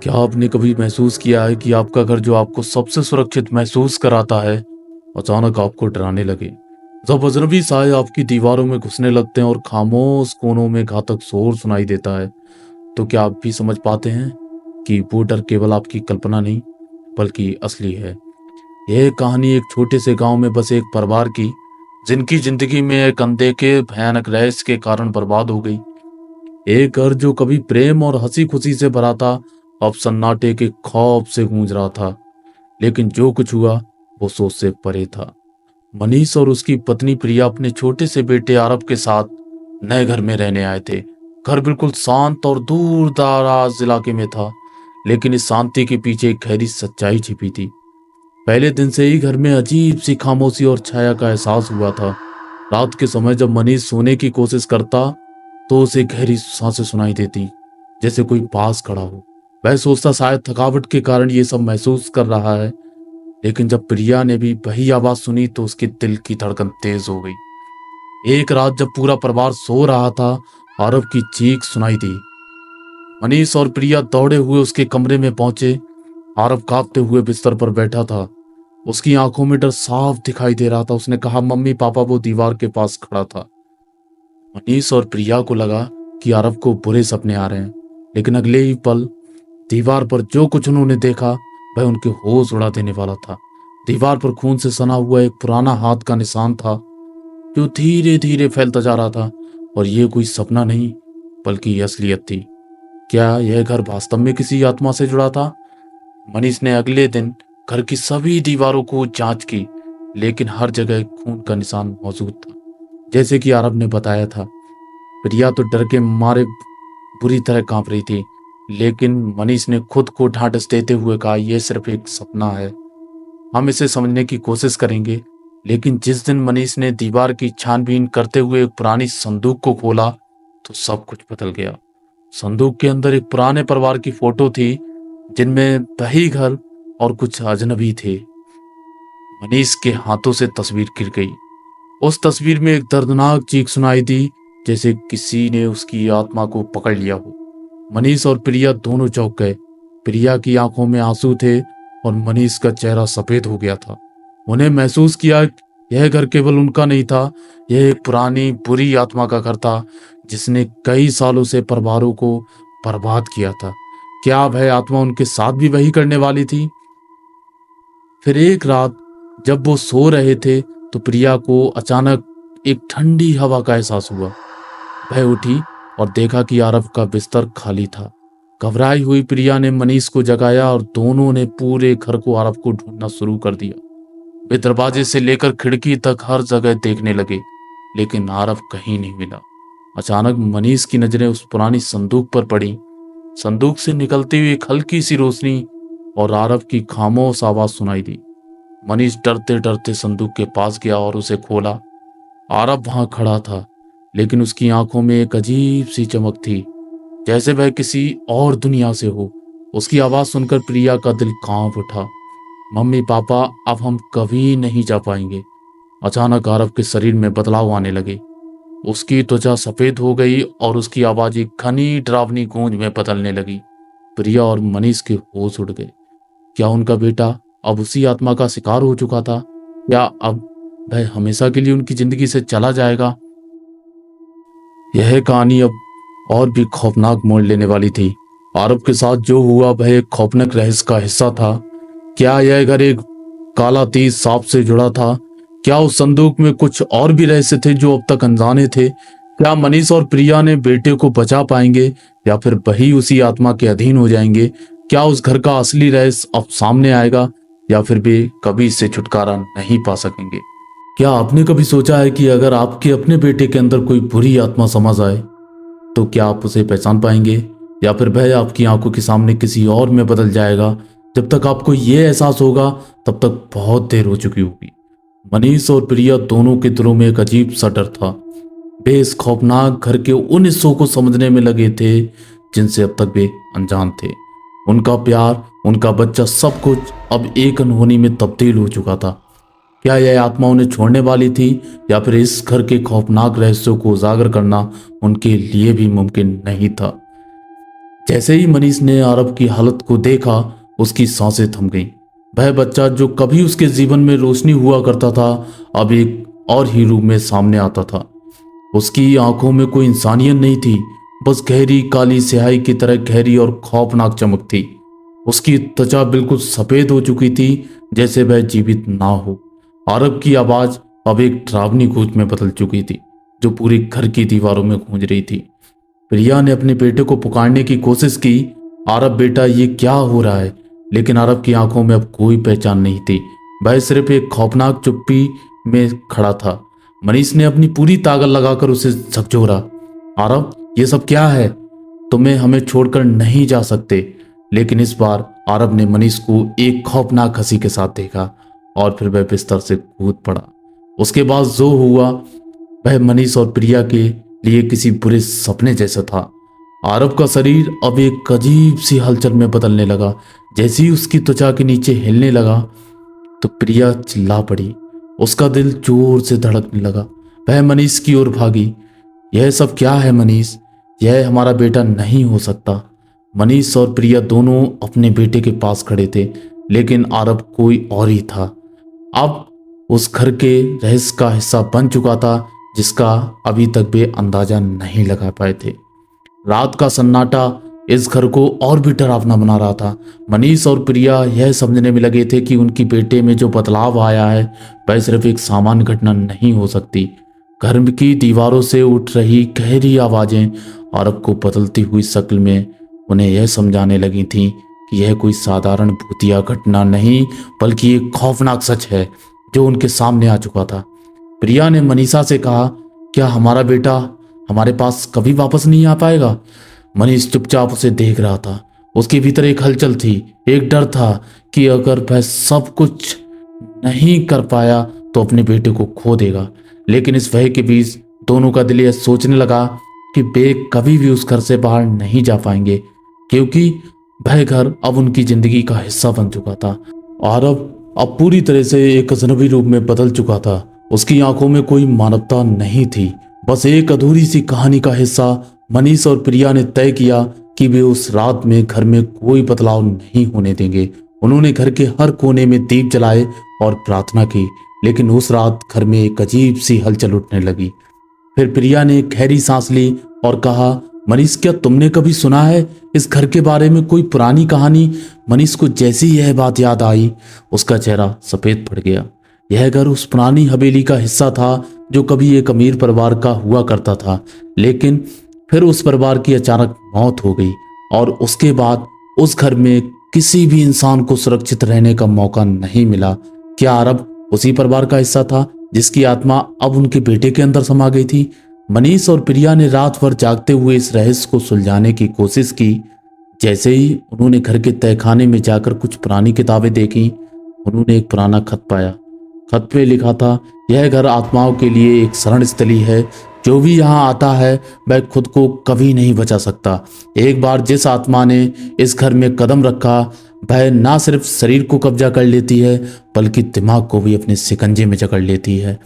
क्या आपने कभी महसूस किया है कि आपका घर जो आपको सबसे सुरक्षित महसूस कराता है, अचानक आपको डराने लगे? जब अजनबी साए आपकी दीवारों में घुसने लगते हैं और खामोश कोनों में घातक शोर सुनाई देता है, तो क्या आप भी समझ पाते हैं कि वो डर केवल आपकी कल्पना नहीं, बल्कि असली है? यह कहानी एक छोटे से गांव में बसे एक परिवार की, जिनकी जिंदगी में एक अनदेखे भयानक रहस्य के कारण बर्बाद हो गई। एक घर जो कभी प्रेम और हंसी खुशी से भरा था, अब सन्नाटे के खौफ से गूंज रहा था। लेकिन जो कुछ हुआ वो सोच से परे था। मनीष और उसकी पत्नी प्रिया अपने छोटे से बेटे आरव के साथ नए घर में रहने आए थे। घर बिल्कुल शांत और दूर दराज इलाके में था, लेकिन इस शांति के पीछे एक गहरी सच्चाई छिपी थी। पहले दिन से ही घर में अजीब सी खामोशी और छाया का एहसास हुआ था। रात के समय जब मनीष सोने की कोशिश करता, तो उसे गहरी सांसें सुनाई देती, जैसे कोई पास खड़ा हो। वह सोचता शायद थकावट के कारण ये सब महसूस कर रहा है। लेकिन जब प्रिया ने भी वही आवाज सुनी तो उसके दिल की धड़कन तेज हो गई। एक रात जब पूरा परिवार सो रहा था, आरव की चीख सुनाई दी। मनीष और प्रिया दौड़े हुए उसके कमरे में पहुंचे। आरव कांपते हुए बिस्तर पर बैठा था। उसकी आंखों में डर साफ दिखाई दे रहा था। उसने कहा, मम्मी पापा वो दीवार के पास खड़ा था। मनीष और प्रिया को लगा कि आरव को बुरे सपने आ रहे हैं, लेकिन अगले ही पल दीवार पर जो कुछ उन्होंने देखा वह उनके होश उड़ा देने वाला था। दीवार पर खून से सना हुआ एक पुराना हाथ का निशान था, जो धीरे धीरे फैलता जा रहा था। और यह कोई सपना नहीं, बल्कि असलियत थी। क्या यह घर वास्तव में किसी आत्मा से जुड़ा था? मनीष ने अगले दिन घर की सभी दीवारों को जांच की, लेकिन हर जगह खून का निशान मौजूद था, जैसे कि आरव ने बताया था। प्रिया तो डर के मारे बुरी तरह कांप रही थी, लेकिन मनीष ने खुद को ढांढस देते हुए कहा, यह सिर्फ एक सपना है, हम इसे समझने की कोशिश करेंगे। लेकिन जिस दिन मनीष ने दीवार की छानबीन करते हुए एक पुरानी संदूक को खोला, तो सब कुछ बदल गया। संदूक के अंदर एक पुराने परिवार की फोटो थी, जिनमें वही घर और कुछ अजनबी थे। मनीष के हाथों से तस्वीर गिर गई। उस तस्वीर में एक दर्दनाक चीख सुनाई दी, जैसे किसी ने उसकी आत्मा को पकड़ लिया हो। मनीष और प्रिया दोनों चौंक गए। प्रिया की आंखों में आंसू थे और मनीष का चेहरा सफेद हो गया था। उन्हें महसूस किया यह घर केवल उनका नहीं था, यह एक पुरानी बुरी आत्मा का घर था, जिसने कई सालों से परिवारों को बर्बाद किया था। क्या वह आत्मा उनके साथ भी वही करने वाली थी? फिर एक रात जब वो सो रहे थे, तो प्रिया को अचानक एक ठंडी हवा का एहसास हुआ। वह उठी और देखा कि आरव का बिस्तर खाली था। घबराई हुई प्रिया ने मनीष को जगाया और दोनों ने पूरे घर को आरव को ढूंढना शुरू कर दिया। वे दरवाजे से लेकर खिड़की तक हर जगह देखने लगे, लेकिन आरव कहीं नहीं मिला। अचानक मनीष की नजरें उस पुरानी संदूक पर पड़ी। संदूक से निकलती हुई एक हल्की सी रोशनी और आरव की खामोश आवाज सुनाई दी। मनीष डरते डरते संदूक के पास गया और उसे खोला। आरव वहां खड़ा था, लेकिन उसकी आंखों में एक अजीब सी चमक थी, जैसे वह किसी और दुनिया से हो। उसकी आवाज सुनकर प्रिया का दिल कांप उठा। मम्मी पापा, अब हम कभी नहीं जा पाएंगे। अचानक आरव के शरीर में बदलाव आने लगे। उसकी त्वचा सफेद हो गई और उसकी आवाज एक घनी डरावनी गूंज में बदलने लगी। प्रिया और मनीष के होश उड़ गए। क्या उनका बेटा अब उसी आत्मा का शिकार हो चुका था? या अब वह हमेशा के लिए उनकी जिंदगी से चला जाएगा? यह कहानी अब और भी खौफनाक मोड़ लेने वाली थी। आरव के साथ जो हुआ वह एक खौफनाक रहस्य का हिस्सा था। क्या यह घर एक काला तीर सांप से जुड़ा था? क्या उस संदूक में कुछ और भी रहस्य थे जो अब तक अनजाने थे? क्या मनीष और प्रिया ने बेटे को बचा पाएंगे, या फिर वही उसी आत्मा के अधीन हो जाएंगे? क्या उस घर का असली रहस्य अब सामने आएगा, या फिर वे कभी इससे छुटकारा नहीं पा सकेंगे? क्या आपने कभी सोचा है कि अगर आपके अपने बेटे के अंदर कोई बुरी आत्मा समा जाए, तो क्या आप उसे पहचान पाएंगे, या फिर वह आपकी आंखों के सामने किसी और में बदल जाएगा? जब तक आपको यह एहसास होगा, तब तक बहुत देर हो चुकी होगी। मनीष और प्रिया दोनों के दिलों में एक अजीब सा डर था। वे इस खौफनाक घर के उन हिस्सों को समझने में लगे थे, जिनसे अब तक वे अनजान थे। उनका प्यार, उनका बच्चा, सब कुछ अब एक अनहोनी में तब्दील हो चुका था। क्या यह आत्मा उन्हें छोड़ने वाली थी, या फिर इस घर के खौफनाक रहस्यों को उजागर करना उनके लिए भी मुमकिन नहीं था? जैसे ही मनीष ने आरव की हालत को देखा, उसकी सांसें थम गईं। वह बच्चा जो कभी उसके जीवन में रोशनी हुआ करता था, अब एक और ही रूप में सामने आता था। उसकी आंखों में कोई इंसानियत नहीं थी, बस गहरी काली स्याही की तरह गहरी और खौफनाक चमक थी। उसकी त्वचा बिल्कुल सफेद हो चुकी थी, जैसे वह जीवित ना हो। आरव की आवाज अब एक डरावनी गूंज में बदल चुकी थी, जो पूरे घर की दीवारों में गूंज रही थी। प्रिया ने अपने बेटे को पुकारने की कोशिश की, आरव बेटा ये क्या हो रहा है? लेकिन आरव की आंखों में अब कोई पहचान नहीं थी। वह सिर्फ एक खौफनाक चुप्पी में खड़ा था। मनीष ने अपनी पूरी ताकत लगाकर उसे झकझोरा। आरव, ये सब क्या है? तुम्हें हमें छोड़कर नहीं जा सकते। लेकिन इस बार आरव ने मनीष को एक खौफनाक हंसी के साथ देखा और फिर वह बिस्तर से कूद पड़ा। उसके बाद जो हुआ वह मनीष और प्रिया के लिए किसी बुरे सपने जैसा था। आरव का शरीर अब एक अजीब सी हलचल में बदलने लगा। जैसे ही उसकी त्वचा के नीचे हिलने लगा तो प्रिया चिल्ला पड़ी। उसका दिल जोर से धड़कने लगा। वह मनीष की ओर भागी। यह सब क्या है मनीष? यह हमारा बेटा नहीं हो सकता। मनीष और प्रिया दोनों अपने बेटे के पास खड़े थे, लेकिन आरव कोई और ही था। अब उस घर के रहस्य का हिस्सा बन चुका था, जिसका अभी तक वे अंदाजा नहीं लगा पाए थे। रात का सन्नाटा इस घर को और भी डरावना बना रहा था। मनीष और प्रिया यह समझने में लगे थे कि उनकी बेटे में जो बदलाव आया है वह सिर्फ एक सामान्य घटना नहीं हो सकती। घर की दीवारों से उठ रही गहरी आवाजें आरव को बदलती हुई शक्ल में उन्हें यह समझाने लगी थीं कि यह कोई साधारण भूतिया घटना नहीं, बल्कि एक खौफनाक सच है जो उनके सामने आ चुका था। प्रिया ने मनीषा से कहा, क्या हमारा बेटा हमारे पास कभी वापस नहीं आ पाएगा? मनीष चुपचाप उसे देख रहा था। उसके भीतर एक हलचल थी, एक डर था कि अगर वह सब कुछ नहीं कर पाया तो अपने बेटे को खो देगा। लेकिन इस भय के बीच दोनों का दिल यह सोचने लगा कि वे कभी भी उस घर से बाहर नहीं जा पाएंगे, क्योंकि वह घर अब उनकी जिंदगी का हिस्सा बन चुका था। आरव अब पूरी तरह से एक अजनबी रूप में बदल चुका था। उसकी आंखों में कोई मानवता नहीं थी, बस एक अधूरी सी कहानी का हिस्सा। मनीष और प्रिया ने तय किया कि वे उस रात में घर में कोई बदलाव नहीं होने देंगे। उन्होंने घर के हर कोने में दीप जलाए और प्रार्थना की, लेकिन उस रात घर में एक अजीब सी हलचल उठने लगी। फिर प्रिया ने गहरी सांस ली और कहा, मनीष क्या तुमने कभी सुना है इस घर के बारे में कोई पुरानी कहानी? मनीष को जैसी यह बात याद आई, उसका चेहरा सफेद पड़ गया। यह घर उस पुरानी हवेली का हिस्सा था जो कभी एक अमीर परिवार का हुआ करता था, लेकिन फिर उस परिवार की अचानक मौत हो गई और उसके बाद उस घर में किसी भी इंसान को सुरक्षित रहने का मौका नहीं मिला। क्या आरव उसी परिवार का हिस्सा था जिसकी आत्मा अब उनके बेटे के अंदर समा गई थी? मनीष और प्रिया ने रात भर जागते हुए इस रहस्य को सुलझाने की कोशिश की। जैसे ही उन्होंने घर के तहखाने में जाकर कुछ पुरानी किताबें देखी, उन्होंने एक पुराना खत पाया। खत पे लिखा था, यह घर आत्माओं के लिए एक शरण स्थली है। जो भी यहाँ आता है वह खुद को कभी नहीं बचा सकता। एक बार जिस आत्मा ने इस घर में कदम रखा, वह ना सिर्फ शरीर को कब्जा कर लेती है, बल्कि दिमाग को भी अपने शिकंजे में जकड़ लेती है।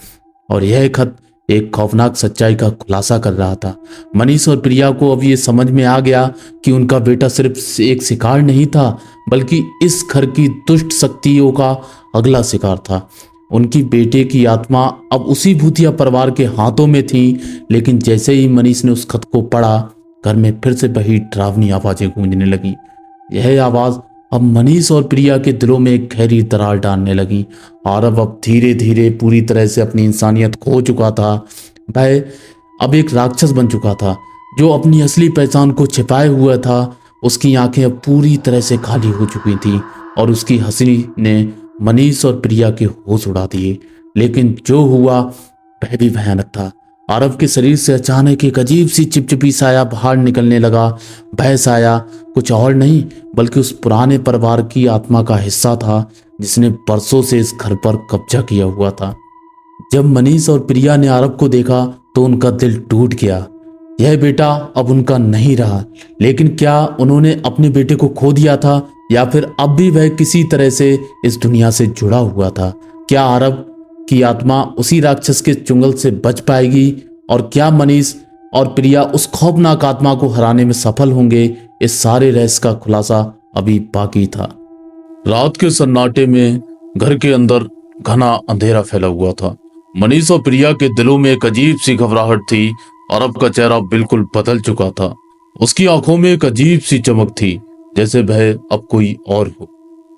और यह खत एक खौफनाक सच्चाई का खुलासा कर रहा था। मनीष और प्रिया को अब ये समझ में आ गया कि उनका बेटा सिर्फ एक शिकार नहीं था, बल्कि इस घर की दुष्ट शक्तियों का अगला शिकार था। उनकी बेटे की आत्मा अब उसी भूतिया परिवार के हाथों में थी। लेकिन जैसे ही मनीष ने उस खत को पढ़ा, घर में फिर से वही डरावनी आवाजें गूंजने लगी। यह आवाज अब मनीष और प्रिया के दिलों में एक गहरी दरार डालने लगी। आरव अब धीरे धीरे पूरी तरह से अपनी इंसानियत खो चुका था। वह अब एक राक्षस बन चुका था जो अपनी असली पहचान को छिपाए हुआ था। उसकी आंखें अब पूरी तरह से खाली हो चुकी थीं और उसकी हंसी ने मनीष और प्रिया के होश उड़ा दिए। लेकिन जो हुआ वह भी भयानक था। आरव के शरीर से अचानक एक अजीब सी चिपचिपी साया बाहर निकलने लगा। वह साया कुछ और नहीं बल्कि उस पुराने परिवार की आत्मा का हिस्सा था जिसने बरसों से इस घर पर कब्जा किया हुआ था। जब मनीष और प्रिया ने आरव को देखा तो उनका दिल टूट गया। यह बेटा अब उनका नहीं रहा। लेकिन क्या उन्होंने अपने बेटे को खो दिया था, या फिर अब भी वह किसी तरह से इस दुनिया से जुड़ा हुआ था? क्या आरव की आत्मा उसी राक्षस के चुंगल से बच पाएगी, और क्या मनीष और प्रिया उस खौफनाक आत्मा को हराने में सफल होंगे? इस सारे रहस्य का खुलासा अभी बाकी था। रात के सन्नाटे में घर के अंदर घना अंधेरा फैला हुआ था। मनीष और प्रिया के दिलों में एक अजीब सी घबराहट थी। अरब का चेहरा बिल्कुल बदल चुका था। उसकी आंखों में एक अजीब सी चमक थी, जैसे वह अब कोई और हो।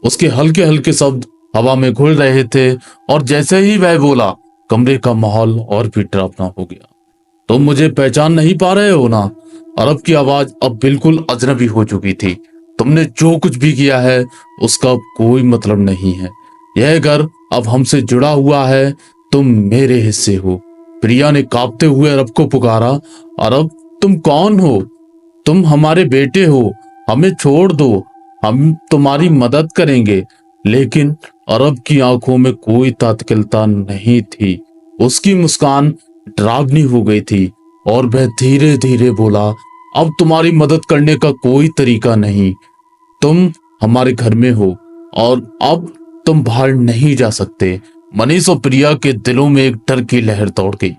उसके हल्के हल्के शब्द हवा में घुल रहे थे और जैसे ही वह बोला, कमरे का माहौल और भी डरावना हो गया। तुम मुझे पहचान नहीं पा रहे हो ना? अरब की आवाज अब बिल्कुल अजनबी हो चुकी थी। तुमने जो कुछ भी किया है उसका अब कोई मतलब नहीं है। यह घर अब हमसे जुड़ा हुआ है। तुम मेरे हिस्से हो। प्रिया ने कांपते हुए अरब को पुकारा। अरब, तुम कौन हो? तुम हमारे बेटे हो। हमें छोड़ दो, हम तुम्हारी मदद करेंगे। लेकिन अरब की आंखों में कोई तात्कालिकता नहीं थी। उसकी मुस्कान डरावनी हो गई थी और वह धीरे धीरे बोला, अब तुम्हारी मदद करने का कोई तरीका नहीं। तुम हमारे घर में हो और अब तुम बाहर नहीं जा सकते। मनीष और प्रिया के दिलों में एक डर की लहर दौड़ गई।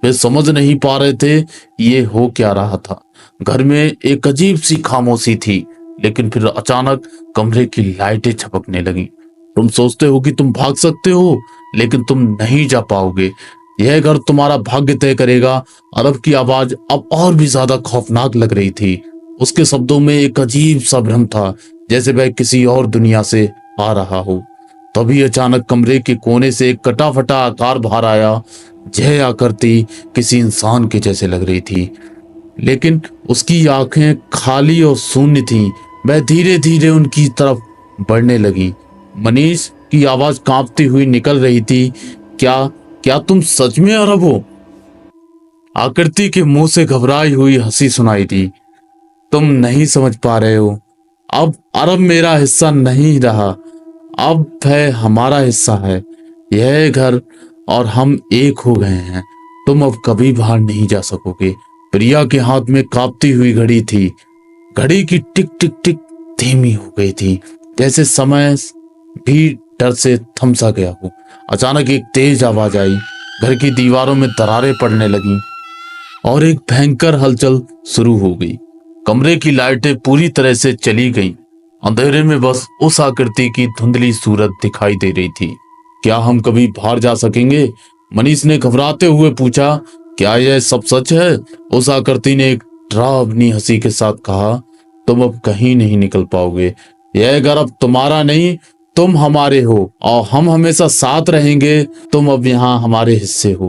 वे समझ नहीं पा रहे थे ये हो क्या रहा था। घर में एक अजीब सी खामोशी थी, लेकिन फिर अचानक कमरे की लाइटें झपकने लगी। तुम सोचते हो कि तुम भाग सकते हो, लेकिन तुम नहीं जा पाओगे। यह घर तुम्हारा भाग्य तय करेगा। अरब की आवाज अब और भी ज्यादा खौफनाक लग रही थी। उसके शब्दों में एक अजीब सा भ्रम था, जैसे वह किसी और दुनिया से आ रहा हो। तभी अचानक कमरे के कोने से एक कटा फटा आकार बाहर आया। यह आकृति किसी इंसान के जैसे लग रही थी, लेकिन उसकी आंखें खाली और शून्य थीं। वह धीरे धीरे उनकी तरफ बढ़ने लगी। मनीष की आवाज कांपती हुई निकल रही थी, क्या क्या तुम सच में अरब हो? आकृति के मुंह से घबराई हुई हंसी सुनाई दी। तुम नहीं समझ पा रहे हो। अब अरब मेरा हिस्सा नहीं रहा, अब वह हमारा हिस्सा है। यह घर और हम एक हो गए हैं। तुम अब कभी बाहर नहीं जा सकोगे। प्रिया के हाथ में कांपती हुई घड़ी थी। घड़ी की टिक टिक टिक धीमी हो गई थी, जैसे समय भी डर से थम सा गया हो। अचानक एक तेज आवाज आई। घर की दीवारों में दरारें पड़ने लगीं और एक भयंकर हलचल शुरू हो गई। कमरे की लाइटें पूरी तरह से चली गईं। अंधेरे में बस उस आकृति की धुंधली सूरत दिखाई दे रही थी। क्या हम कभी बाहर जा सकेंगे? मनीष ने घबराते हुए पूछा। क्या यह सब सच है? उस आकृति ने एक डरावनी हंसी के साथ कहा, तुम अब कहीं नहीं निकल पाओगे। यह घर अब तुम्हारा नहीं, तुम हमारे हो और हम हमेशा साथ रहेंगे। तुम अब यहाँ हमारे हिस्से हो।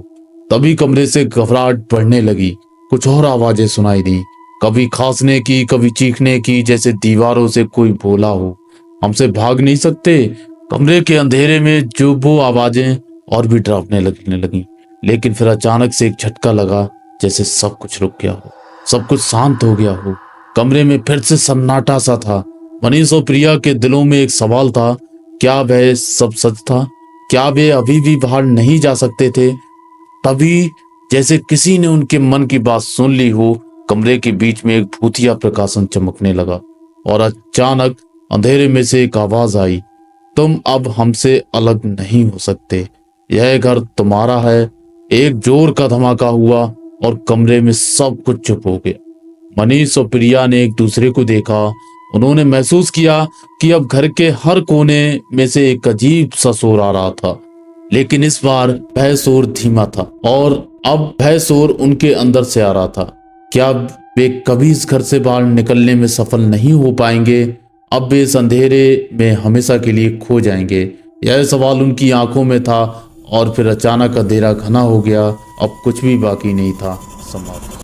तभी कमरे से घबराहट बढ़ने लगी। कुछ और आवाजें सुनाई दी, कभी खांसने की, कभी चीखने की, जैसे दीवारों से कोई बोला हो, हमसे भाग नहीं सकते। कमरे के अंधेरे में जो वो आवाजें और भी डरावने लगने लगी। लेकिन फिर अचानक से एक झटका लगा, जैसे सब कुछ रुक गया हो, सब कुछ शांत हो गया हो। कमरे में फिर से सन्नाटा सा था। मनीष और प्रिया के दिलों में एक सवाल था, क्या वह सब सच था? क्या वे अभी भी बाहर नहीं जा सकते थे? तभी जैसे किसी ने उनके मन की बात सुन ली हो, कमरे के बीच में एक भूतिया प्रकाशन चमकने लगा और अचानक अंधेरे में से एक आवाज आई, तुम अब हमसे अलग नहीं हो सकते। यह घर तुम्हारा है। एक जोर का धमाका हुआ और कमरे में सब कुछ चुप हो गया। मनीष और प्रिया ने एक दूसरे को देखा। उन्होंने महसूस किया कि अब घर के हर कोने में से एक अजीब सा शोर आ रहा था, लेकिन इस बार वह शोर धीमा था और अब वह शोर उनके अंदर से आ रहा था। क्या वे कभी इस घर से बाहर निकलने में सफल नहीं हो पाएंगे? अब वे इस अंधेरे में हमेशा के लिए खो जाएंगे? यह सवाल उनकी आंखों में था और फिर अचानक अंधेरा घना हो गया। अब कुछ भी बाकी नहीं था। समाप्त।